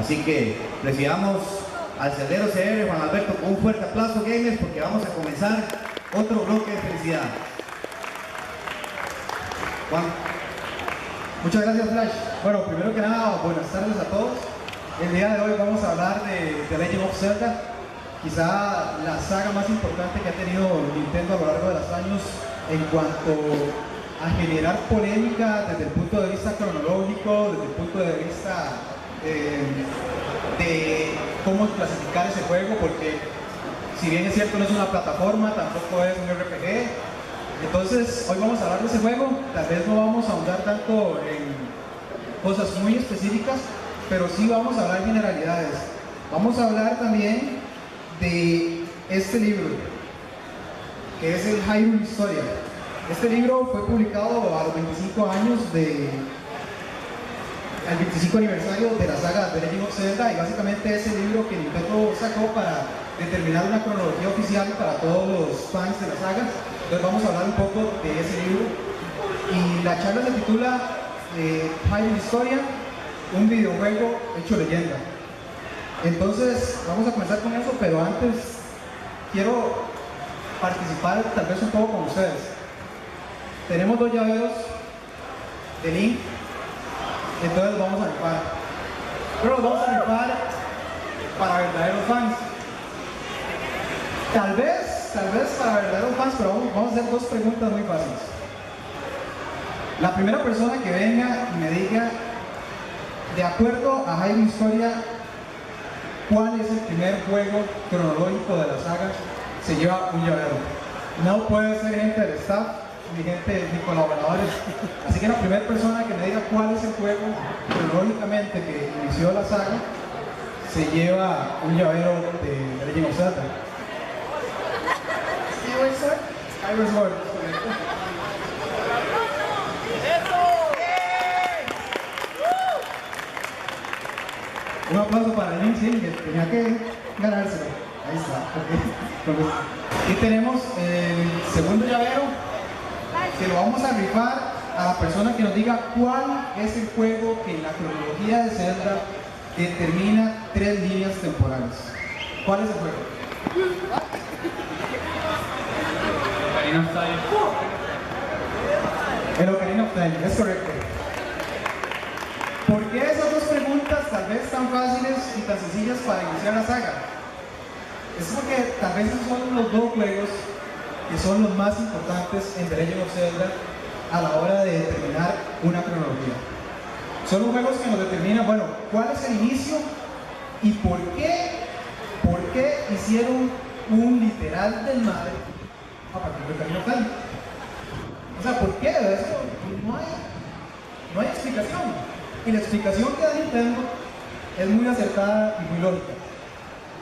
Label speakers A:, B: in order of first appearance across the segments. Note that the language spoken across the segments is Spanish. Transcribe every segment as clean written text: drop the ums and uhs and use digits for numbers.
A: Así que recibamos al Celdero CR, Juan Alberto, con un fuerte aplauso, gamers, porque vamos a comenzar otro bloque de felicidad. Juan.
B: Muchas gracias, Flash. Bueno, primero que nada, buenas tardes a todos. El día de hoy vamos a hablar de The Legend of Zelda, quizá la saga más importante que ha tenido Nintendo a lo largo de los años en cuanto a generar polémica desde el punto de vista cronológico, desde el punto de vista de cómo clasificar ese juego, porque si bien es cierto no es una plataforma, tampoco es un RPG. Entonces hoy vamos a hablar de ese juego, tal vez no vamos a ahondar tanto en cosas muy específicas, pero sí vamos a hablar generalidades. Vamos a hablar también de este libro, que es el Hyrule Historia. Este libro fue publicado a los 25 años al 25 aniversario de la saga The Legend of Zelda, y básicamente es el libro que Nintendo sacó para determinar una cronología oficial para todos los fans de la saga. Entonces vamos a hablar un poco de ese libro, y la charla se titula Hyrule Historia, un videojuego hecho leyenda. Entonces vamos a comenzar con eso, pero antes quiero participar tal vez un poco con ustedes. Tenemos dos llaveros de Link, entonces los vamos a rifar, pero los vamos a rifar para verdaderos fans. Tal vez para verdaderos fans, pero vamos a hacer dos preguntas muy fáciles. La primera persona que venga y me diga, de acuerdo a Hyrule Historia, cuál es el primer juego cronológico de la saga, se lleva un llavero. No puede ser gente del staff, ni colaboradores. Así que la primera persona que me diga cuál es el juego cronológicamente que inició la saga, se lleva un llavero de Legend of Zelda. Skyward Sword. Skyward Sword. Un aplauso para Link, sí, que tenía que ganárselo. Ahí está. Okay. Y tenemos el segundo llavero, que lo vamos a rifar a la persona que nos diga cuál es el juego que en la cronología de Zelda determina 3 líneas temporales. ¿Cuál es el juego?
C: Ocarina of Time.
B: El Ocarina of Time, es correcto. ¿Por qué esas dos preguntas tal vez tan fáciles y tan sencillas para iniciar la saga? Es porque tal vez esos son los dos juegos que son los más importantes en The Legend of Zelda a la hora de determinar una cronología. Son los juegos que nos determinan, bueno, cuál es el inicio y por qué hicieron un literal desmadre a partir de Ocarina of Time. O sea, ¿por qué? Eso no hay explicación. Y la explicación que da Nintendo es muy acertada y muy lógica.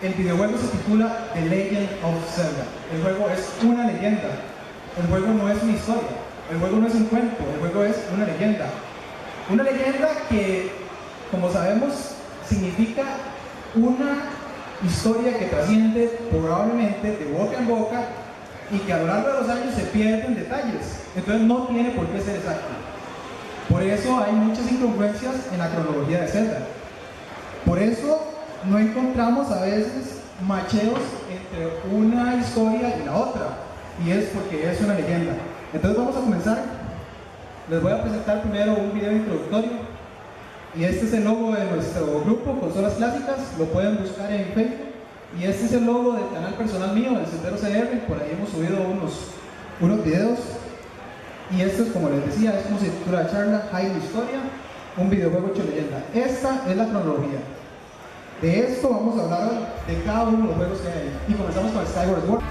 B: El videojuego se titula The Legend of Zelda. El juego es una leyenda. El juego no es una historia. El juego no es un cuento. El juego es una leyenda. Una leyenda que, como sabemos, significa una historia que trasciende probablemente de boca en boca y que a lo largo de los años se pierden detalles. Entonces no tiene por qué ser exacto. Por eso hay muchas incongruencias en la cronología de Zelda. Por eso no encontramos a veces macheos entre una historia y la otra. Y es porque es una leyenda. Entonces vamos a comenzar. Les voy a presentar primero un video introductorio. Y este es el logo de nuestro grupo, Consolas Clásicas. Lo pueden buscar en Facebook. Y este es el logo del canal personal mío, el Celdero CR. Por ahí hemos subido unos videos. Y esto es, como les decía, es como se titula la charla, Hyrule Historia, un videojuego hecho leyenda. Esta es la cronología. De esto vamos a hablar de cada uno de los juegos que hay ahí. Y comenzamos con Skyward Sword.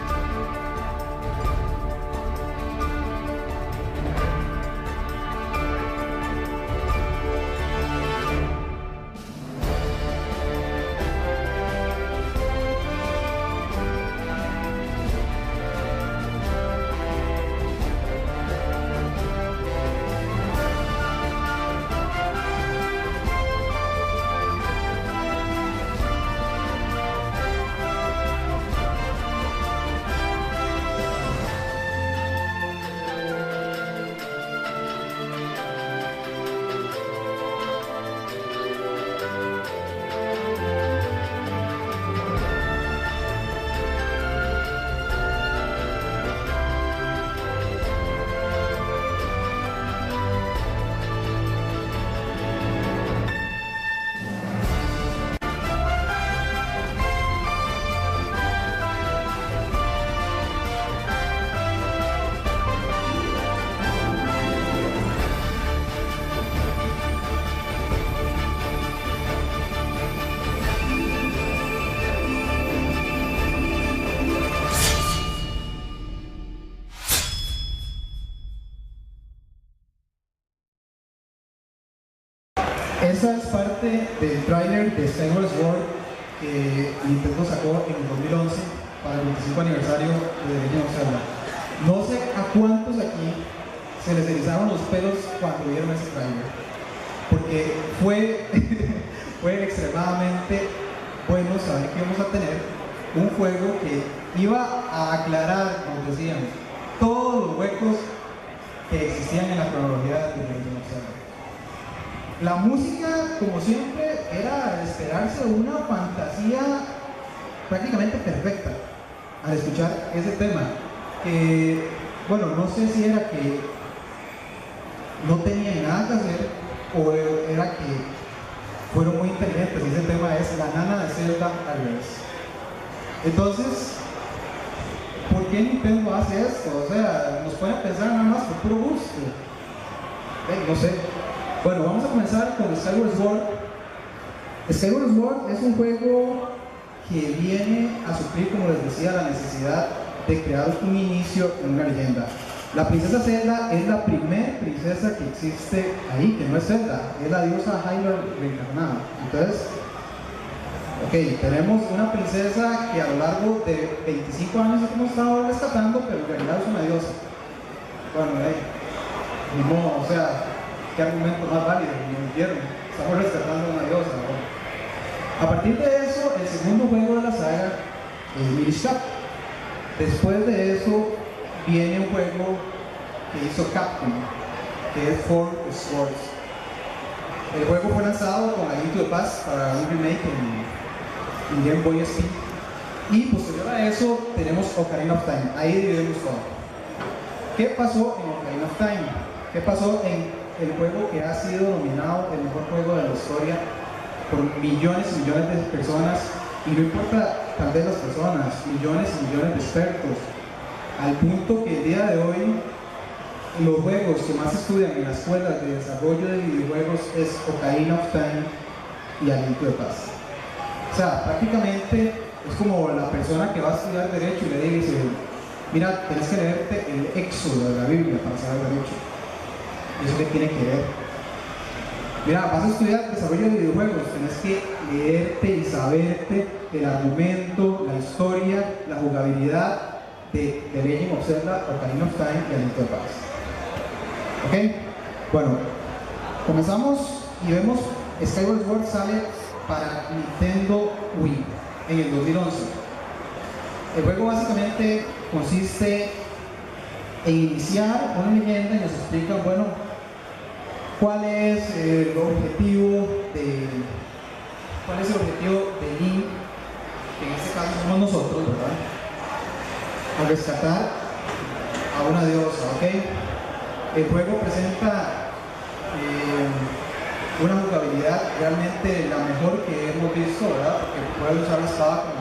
B: Esta es parte del tráiler de Skyward Sword que Nintendo sacó en el 2011 para el 25 aniversario de The Legend of Zelda. No sé a cuántos aquí se les erizaron los pelos cuando vieron ese tráiler, porque fue, fue extremadamente bueno saber que íbamos a tener un juego que iba a aclarar, como decían, todos los huecos que existían en la cronología de The Legend of Zelda. La música, como siempre, era de esperarse una fantasía prácticamente perfecta al escuchar ese tema. Que, bueno, no sé si era que no tenían nada que hacer o era que fueron muy inteligentes y ese tema es la nana de Zelda al revés. Entonces, ¿por qué Nintendo hace esto? O sea, nos pueden pensar nada más por puro gusto. No sé. Bueno, vamos a comenzar con Skyward Sword. Skyward Sword es un juego que viene a suplir, como les decía, la necesidad de crear un inicio en una leyenda. La princesa Zelda es la primera princesa que existe ahí, que no es Zelda, es la diosa Hylia reencarnada. Entonces, ok, tenemos una princesa que a lo largo de 25 años hemos estado rescatando, pero en realidad es una diosa. Bueno, ni modo, o sea, qué argumento más válido, no entiendo. Estamos rescatando a una diosa, ¿no? A partir de eso, el segundo juego de la saga es Minish Cap. Después de eso, viene un juego que hizo Capcom, que es Four Swords. El juego fue lanzado con A Link to the Past para un remake en Game Boy SP. Y posterior a eso, tenemos Ocarina of Time. Ahí dividimos todo. ¿Qué pasó en Ocarina of Time? ¿Qué pasó en el juego que ha sido nominado el mejor juego de la historia por millones y millones de personas? Y no importa tal vez las personas, millones y millones de expertos, al punto que el día de hoy los juegos que más se estudian en las escuelas de desarrollo de videojuegos es Ocarina of Time y A Link to the Past. O sea, prácticamente es como la persona que va a estudiar Derecho y le dice: mira, tienes que leerte el Éxodo de la Biblia para saber Derecho. ¿Y eso qué tiene que ver? Mira, vas a estudiar desarrollo de videojuegos, tienes que leerte y saberte el argumento, la historia, la jugabilidad de The Legend of Zelda, Ocarina of Time y A Link to the Past. ¿Ok? Bueno, comenzamos y vemos Skyward Sword sale para Nintendo Wii en el 2011. El juego básicamente consiste en iniciar una leyenda y nos explican, bueno, cuál es el objetivo de Link, que en este caso somos nosotros, ¿verdad? A rescatar a una diosa, ¿ok? El juego presenta una jugabilidad realmente la mejor que hemos visto, ¿verdad? Porque puede usar la espada con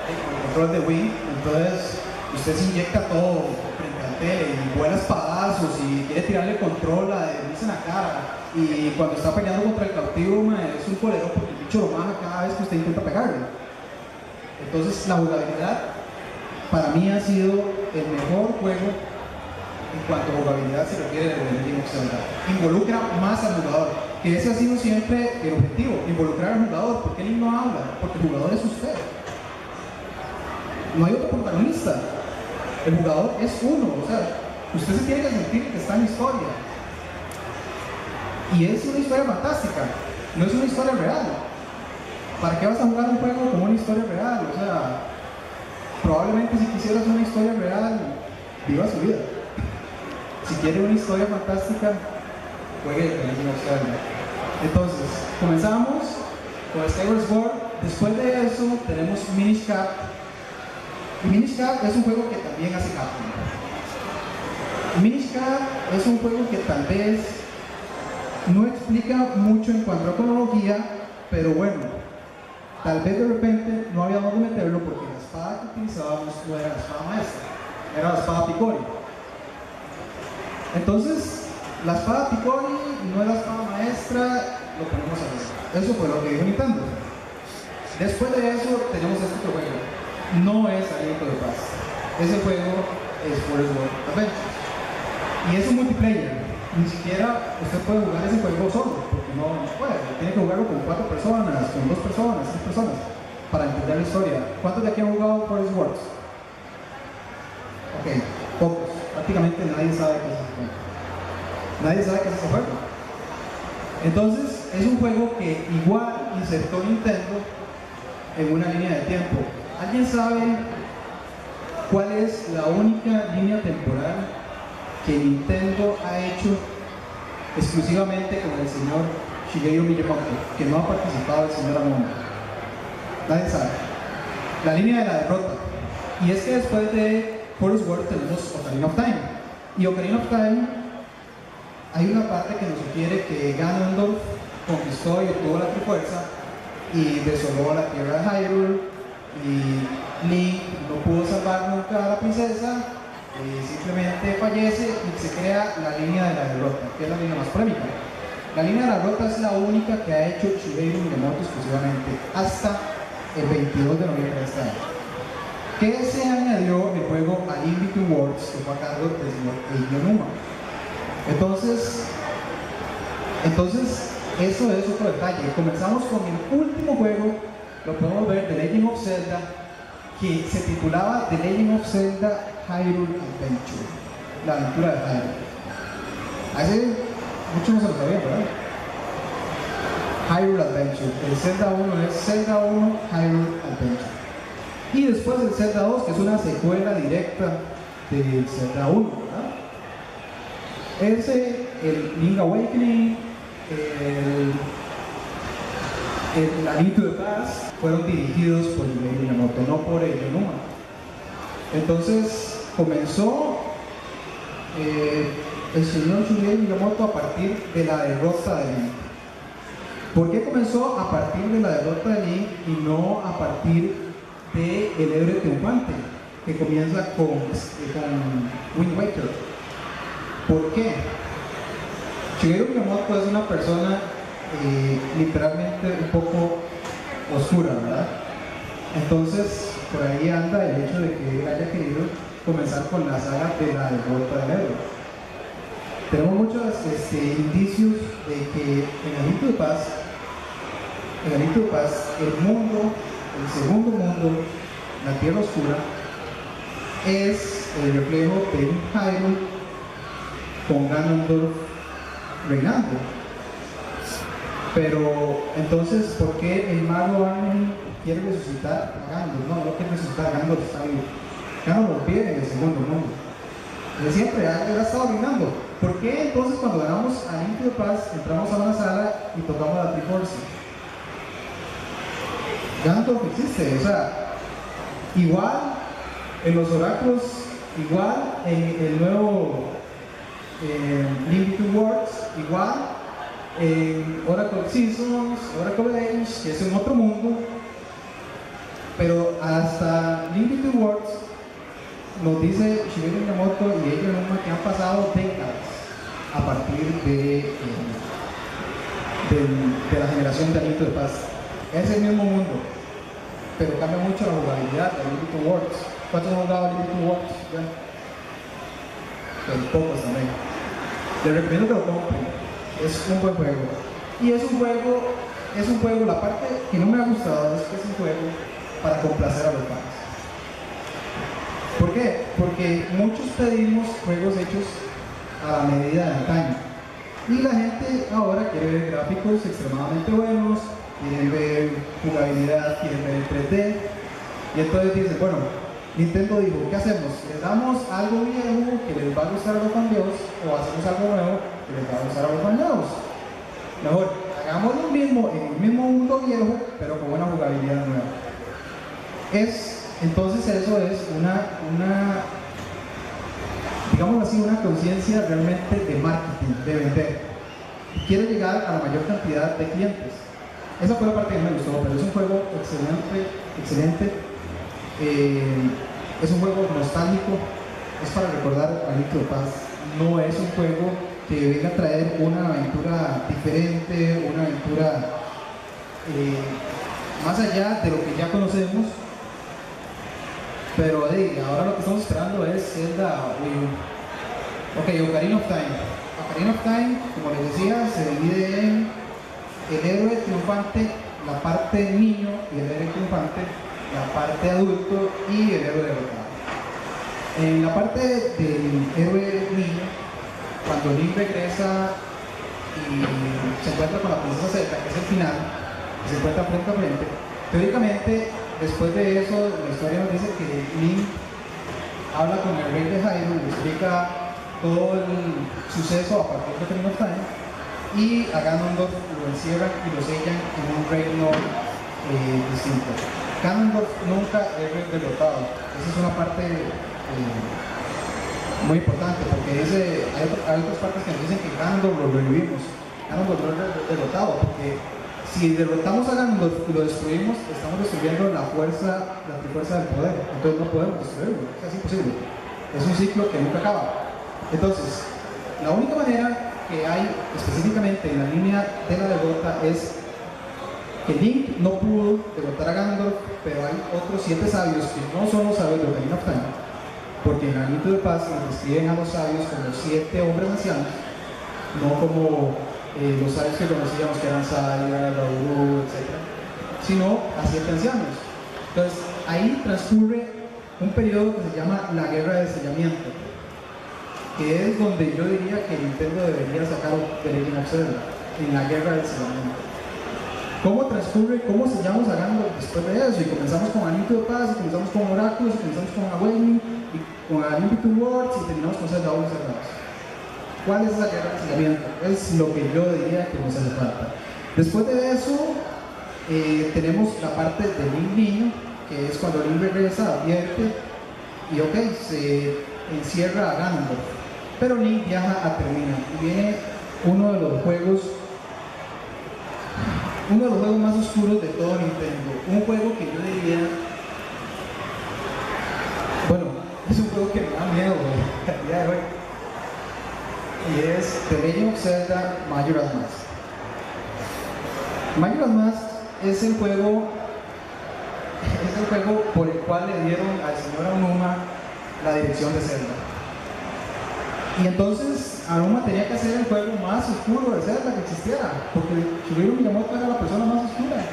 B: el control de Wii, entonces usted se inyecta todo frente al tele y vuela espadazos y quiere tirarle el control a Denise en la cara, y cuando está peleando contra el cautivo, es un colero porque el bicho lo maja cada vez que usted intenta pegarle. Entonces la jugabilidad para mí ha sido el mejor juego en cuanto a jugabilidad se refiere de The Legend of Zelda. Involucra más al jugador, que ese ha sido siempre el objetivo, involucrar al jugador. ¿Por qué Link no habla? Porque el jugador es usted. No hay otro protagonista. El jugador es uno, o sea, usted se tiene que sentir que está en la historia. Y es una historia fantástica, no es una historia real. ¿Para qué vas a jugar un juego como una historia real? O sea, probablemente si quisieras una historia real, viva su vida. Si quiere una historia fantástica, juegue The Legend of Zelda. Entonces, comenzamos con Skyward Sword. Después de eso tenemos Minish Cap. Y Minish Cap es un juego que también hace Capcom. Minish Cap es un juego que tal vez no explica mucho en cuanto a cronología, pero bueno, tal vez de repente no había dónde meterlo porque la espada que utilizábamos no era la espada maestra, era la espada Picori. Entonces, la espada Picori no es la espada maestra, lo ponemos a ver. Eso fue lo que dijo Nintendo. Después de eso tenemos este otro juego. No es A Link to the Past. Ese juego es Forest World Adventures. Y es un multiplayer. Ni siquiera usted puede jugar ese juego solo, porque no puede, tiene que jugarlo con 4 personas, con 2 personas, 3 personas, para entender la historia. ¿Cuántos de aquí han jugado Forest Wars? Ok, pocos, prácticamente nadie sabe qué es ese juego. Nadie sabe qué es ese juego. Entonces, es un juego que igual insertó Nintendo en una línea de tiempo. ¿Alguien sabe cuál es la única línea temporal que Nintendo ha hecho exclusivamente con el señor Shigeru Miyamoto, que no ha participado el señor Amon? Nadie sabe. La línea de la derrota. Y es que después de Forest Wars tenemos Ocarina of Time. Y Ocarina of Time, hay una parte que nos sugiere que Ganondorf conquistó y obtuvo la Trifuerza y desoló la tierra de Hyrule, y Link no pudo salvar nunca a la princesa, simplemente fallece y se crea la línea de la derrota, que es la línea más polémica. La línea de la derrota es la única que ha hecho Shigeru Miyamoto exclusivamente hasta el 22 de noviembre de este año. Que se añadió el juego A Link Between Worlds, que fue a cargo del señor Eiji Onuma. Entonces, eso es otro detalle. Comenzamos con el último juego, lo podemos ver, The Legend of Zelda, que se titulaba The Legend of Zelda Hyrule Adventure, la aventura de Hyrule. Hace mucho no se lo sabía, ¿verdad? Hyrule Adventure. El Zelda 1 es Zelda 1 Hyrule Adventure. Y después el Zelda 2, que es una secuela directa del Zelda 1, ¿verdad? El Link Awakening, la Link to the Past fueron dirigidos por Shigeru Miyamoto, no por Eiji Onuma. Entonces comenzó el señor Shigeru Miyamoto a partir de la derrota de Link. ¿Por qué comenzó a partir de la derrota de Link y no a partir de El héroe triunfante, que comienza con Wind Waker? ¿Por qué? Shigeru Miyamoto es una persona literalmente un poco oscura, ¿verdad? Entonces, por ahí anda el hecho de que él haya querido comenzar con la saga de la derrota del héroe. Tenemos muchos indicios de que en A Link to the Past, el mundo, el segundo mundo, la Tierra Oscura, es el reflejo de un Hyrule con Ganondorf reinando. Pero entonces, ¿por qué el mago Armin quiere resucitar a Ganondorf? No quiere resucitar a Ganondorf, está vivo. Ganondorf vive en el segundo mundo. De siempre, él ha estado reinando. ¿Por qué entonces cuando ganamos a Link to the Past entramos a una sala y tocamos la Triforce? Ganondorf existe, o sea, igual en los oráculos, igual en el nuevo Link Between Worlds, igual en Oracle Seasons, Oracle Age, que es en otro mundo, pero hasta Link Between Worlds nos dice Shigeru Miyamoto y Eiji Onuma que han pasado décadas a partir de la generación de Link to the Past. Es el mismo mundo, pero cambia mucho la jugabilidad de Link Between Worlds. ¿Cuántos han jugado Link Between Worlds? Pero pocos también. Les recomiendo que lo compren. Es un buen juego. Y es un juego, la parte que no me ha gustado es que es un juego para complacer a los fans. ¿Por qué? Porque muchos pedimos juegos hechos a la medida de antaño. Y la gente ahora quiere ver gráficos extremadamente buenos, quiere ver jugabilidad, quiere ver el 3D. Y entonces dicen, bueno, Nintendo dijo, ¿qué hacemos? ¿Les damos algo viejo que les va a gustar a los fan viejos o hacemos algo nuevo que les va a gustar a los fan nuevos? Mejor, hagamos lo mismo en el mismo mundo viejo, pero con una jugabilidad nueva. Entonces eso es digamos así, una conciencia realmente de marketing, de vender. Quiere llegar a la mayor cantidad de clientes. Esa fue la parte que me gustó, pero es un juego excelente. Es un juego nostálgico, es para recordar a Link to the Past. No es un juego que venga a traer una aventura diferente, una aventura más allá de lo que ya conocemos. Pero ahora lo que estamos esperando es Zelda Wii U. Ok, Ocarina of Time. Ocarina of Time, como les decía, se divide en el héroe triunfante, la parte niño y el héroe triunfante, la parte adulto y el héroe derrotado. En la parte del héroe niño, cuando Link regresa y se encuentra con la princesa Zelda, que es el final, que se encuentra frente a frente, teóricamente, después de eso, la historia nos dice que Link habla con el rey de Hyrule, le explica todo el suceso a partir de Ocarina of Time, y a Ganondorf lo encierran y lo sellan en un reino distinto. Ganondorf nunca es derrotado. Esa es una parte muy importante, porque hay otras partes que nos dicen que Ganondorf lo revivimos. Ganondorf no es derrotado, porque si derrotamos a Ganondorf y lo destruimos, estamos destruyendo la trifuerza del poder. Entonces no podemos destruirlo, es imposible. Es un ciclo que nunca acaba. Entonces, la única manera que hay específicamente en la línea de la derrota es que Link no pudo derrotar a Ganondorf, pero hay otros 7 sabios que no son los sabios de Ocarina of Time, porque en Anillo de Paz nos describen a los sabios como 7 hombres ancianos, no como los sabios que conocíamos que eran Zelda, Rauru, etc., sino a 7 ancianos. Entonces ahí transcurre un periodo que se llama la Guerra de Sellamiento, que es donde yo diría que Nintendo debería sacar The Legend of Zelda, en la Guerra del Sellamiento. ¿Cómo transcurre, cómo sellamos a Ganondorf después de eso? Y comenzamos con Anillo de Paz, y comenzamos con Oráculos, y comenzamos con Awakening, y con Unlimited Worlds, y terminamos con Zelda Ojos Cerrados. ¿Cuál es esa Guerra del Sellamiento? Es lo que yo diría que nos hace falta. Después de eso, tenemos la parte de Link Niño, que es cuando Link regresa, advierte, y ok, se encierra a Ganondorf. Pero Link viaja a Termina y viene uno de los juegos más oscuros de todo Nintendo. Un juego que yo diría, bueno, es un juego que me da miedo al día de hoy, y es The Legend of Zelda Majora's Mask. Majora's Mask es el juego por el cual le dieron al señor Aonuma la dirección de Zelda. Y entonces Aonuma tenía que hacer el juego más oscuro de Zelda que existiera, porque Shigeru Miyamoto era la persona más oscura.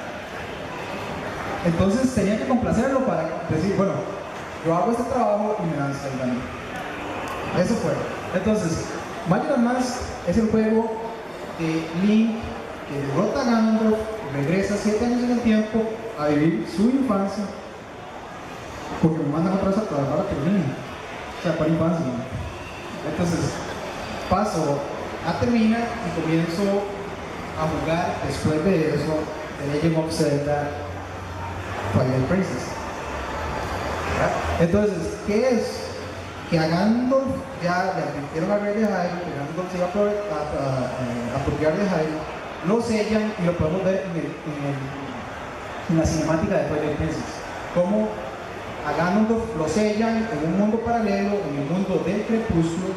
B: Entonces tenía que complacerlo para decir, bueno, yo hago este trabajo y me dan Zelda a mí. Eso fue. Entonces, Majora's Mask es el juego de Link que derrota a Ganondorf, regresa 7 años en el tiempo a vivir su infancia, porque me mandan otra vez a trabajar a Termina, o sea, para infancia. Entonces, paso a Termina y comienzo a jugar después de eso The Legend of Zelda Twilight Princess. Entonces, ¿qué es? Que a Ganondorf ya le advirtieron al rey de Hyrule que Ganondorf se iba a apropiar de Hyrule, lo sellan y lo podemos ver en la cinemática de Twilight Princess. Como a Ganondorf lo sellan en un mundo paralelo, en el mundo del crepúsculo,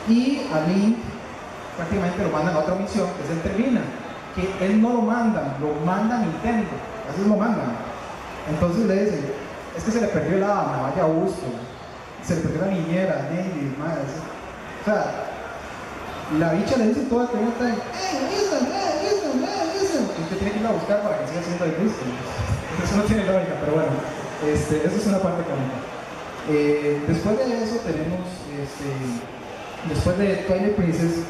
B: y a Link prácticamente lo mandan a otra misión, que es el Termina, que él no lo mandan, lo manda Nintendo, así lo mandan. Entonces le dicen, es que se le perdió el hada, vaya gusto, se le perdió la niñera, Nelly, madre. O sea, la bicha le dice todo el Termina, listen, y usted tiene que ir a buscar para que siga siendo el listo. Eso no tiene lógica, pero bueno. Eso es una parte cómica. Después de eso tenemos, después de Twilight Princess,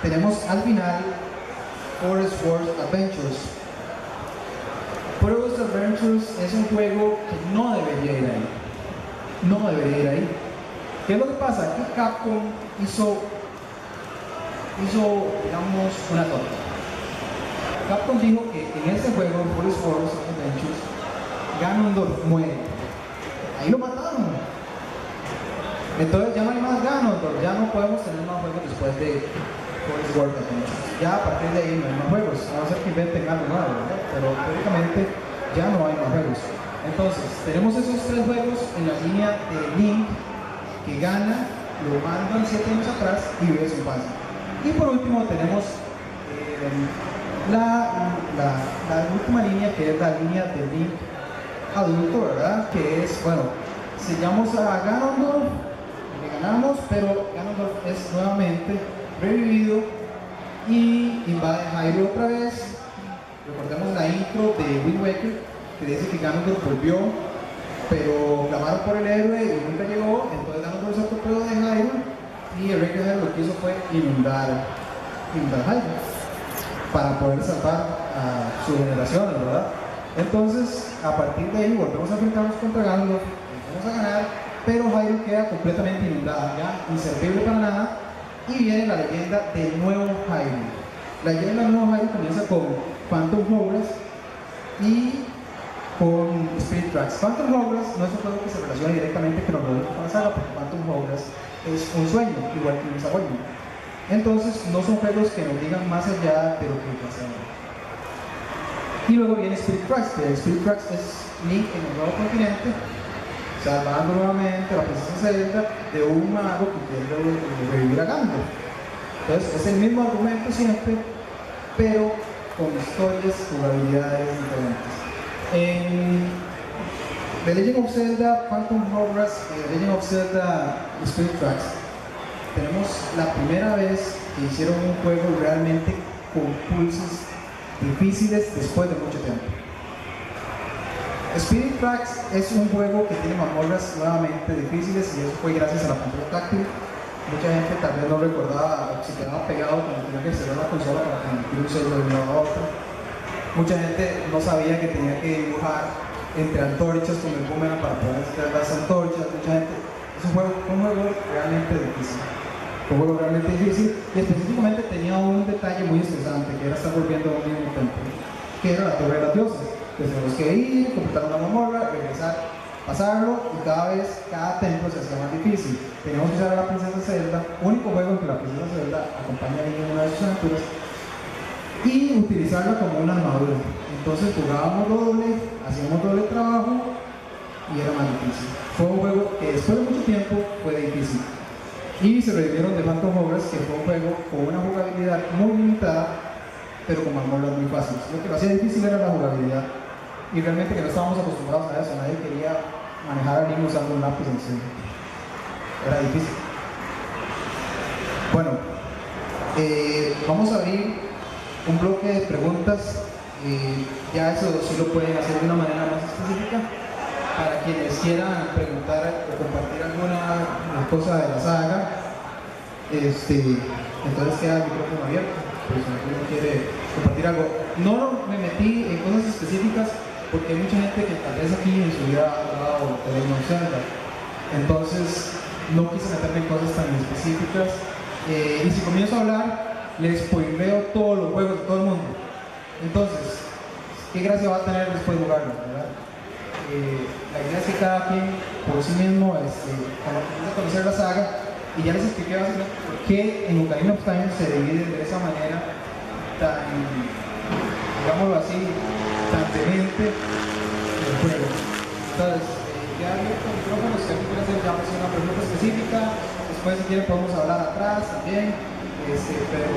B: tenemos al final Forest Wars Adventures. Forest Wars Adventures es un juego que no debería ir ahí. No debería ir ahí. ¿Qué es lo que pasa? Que Capcom hizo digamos, una torta. Capcom dijo que en este juego, Forest Wars Adventures, Ganondorf muere. Ahí lo mataron. Entonces ya no hay más Ganondorf, ya no podemos tener más juegos después de Forest Wars Adventures. Ya a partir de ahí no hay más juegos, a no ser que inventen algo nuevo, ¿verdad? Pero teóricamente ya no hay más juegos. Entonces, tenemos esos 3 juegos en la línea de Link, que gana, lo mandan 7 años atrás y vive su infancia. Y por último tenemos la última línea, que es la línea de Link adulto, ¿verdad? Que es, bueno, sellamos a Ganondorf, le ganamos, pero Ganondorf es nuevamente revivido y invade Hyrule otra vez, Recordemos la intro de Wind Waker, que dice que Ganondorf volvió, pero clamaron por el héroe y nunca llegó, entonces Ganondorf se apropió de Hyrule y el rey de Hyrule lo que hizo fue inundar Hyrule para poder salvar a su generación, ¿verdad? Entonces, a partir de ahí volvemos a enfrentarnos contra Ganondorf, vamos a ganar, pero Hyrule queda completamente inundada, ya inservible para nada, y viene la leyenda del nuevo Hyrule. La leyenda del nuevo Hyrule comienza con Phantom Hourglass y con Spirit Tracks. Phantom Hourglass no es un juego que se relaciona directamente con la saga, porque Phantom Hourglass es un sueño, igual que un desarrollo. Entonces, no son juegos que nos digan más allá de lo que pasamos. Y luego viene Spirit Tracks, que Spirit Tracks es Link en el nuevo continente, salvando nuevamente a la princesa Zelda de un mago que quiere revivir a Ganondorf. Entonces, es el mismo argumento siempre, pero con historias, jugabilidades diferentes. En The Legend of Zelda Phantom Hourglass y The Legend of Zelda Spirit Tracks tenemos la primera vez que hicieron un juego realmente con pulsos difíciles después de mucho tiempo. Spirit Tracks es un juego que tiene mazmorras nuevamente difíciles y eso fue gracias a la pantalla táctil. Mucha gente tal vez no recordaba o se quedaba pegado cuando tenía que cerrar la consola para convertir un sello de un lado a otro. Mucha gente no sabía que tenía que dibujar entre antorchas con el boomerang para poder hacer las antorchas. Mucha gente, es un juego realmente difícil. Fue un juego realmente difícil y específicamente tenía un detalle muy estresante que era estar volviendo a un mismo templo, que era la Torre de las Diosas. Que tenemos que ir, completar una mazmorra, regresar, pasarlo y cada templo se hacía más difícil. Teníamos que usar a la princesa Zelda, único juego en que la princesa Zelda acompaña a ella en una de sus aventuras, y utilizarla como una armadura. Entonces jugábamos doble, hacíamos doble trabajo y era más difícil. Fue un juego que después de mucho tiempo fue difícil. Y se revivieron de Phantom Hourglass, que fue un juego con una jugabilidad muy limitada, pero con mazmorras muy fáciles. Lo que lo hacía difícil era la jugabilidad. Y realmente que no estábamos acostumbrados a eso, nadie quería manejar al niño usando un lápiz encima. Era difícil. Bueno, vamos a abrir un bloque de preguntas. Ya eso sí lo pueden hacer de una manera más específica para quienes quieran preguntar o compartir alguna cosa de la saga. Entonces queda el micrófono abierto, pues si alguno quiere compartir algo. No me metí en cosas específicas porque hay mucha gente que tal vez aquí en su vida ha jugado The Legend of Zelda. Entonces no quise meterme en cosas tan específicas. Y si comienzo a hablar, les spoileo todos los juegos de todo el mundo. Entonces, ¿qué gracia va a tener después de jugarlo, verdad? La idea es que cada quien por sí mismo comienza a conocer la saga, y ya les expliqué básicamente por qué en Ocarina of Time se divide de esa manera tan, digámoslo así, tan demente el juego. Entonces, ya abierto el micrófono, si alguien quiere hacer ya una pregunta específica, después si quieren podemos hablar atrás también, pero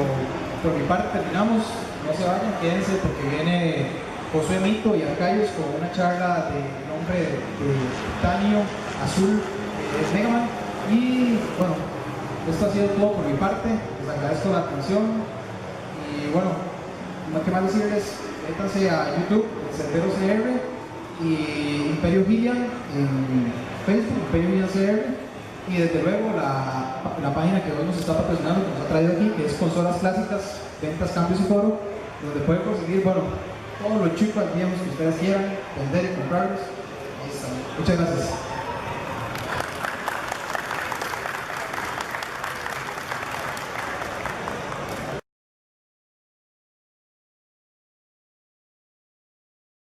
B: por mi parte terminamos, no se vayan, quédense porque viene Josué Mito y Arcaios con una charla de nombre de Titanio Azul, es Mega Man. Y bueno, esto ha sido todo por mi parte, les agradezco la atención y bueno, no que más decirles, métanse a YouTube, Sendero CR y Imperio Gillian en Facebook, Imperio Gillian CR, y desde luego la página que hoy nos está patrocinando, que nos ha traído aquí, que es Consolas Clásicas, Ventas, Cambios y Foro, donde pueden conseguir, bueno, todos los chicos, digamos, que ustedes quieran vender y comprarlos. Ahí están. Muchas gracias.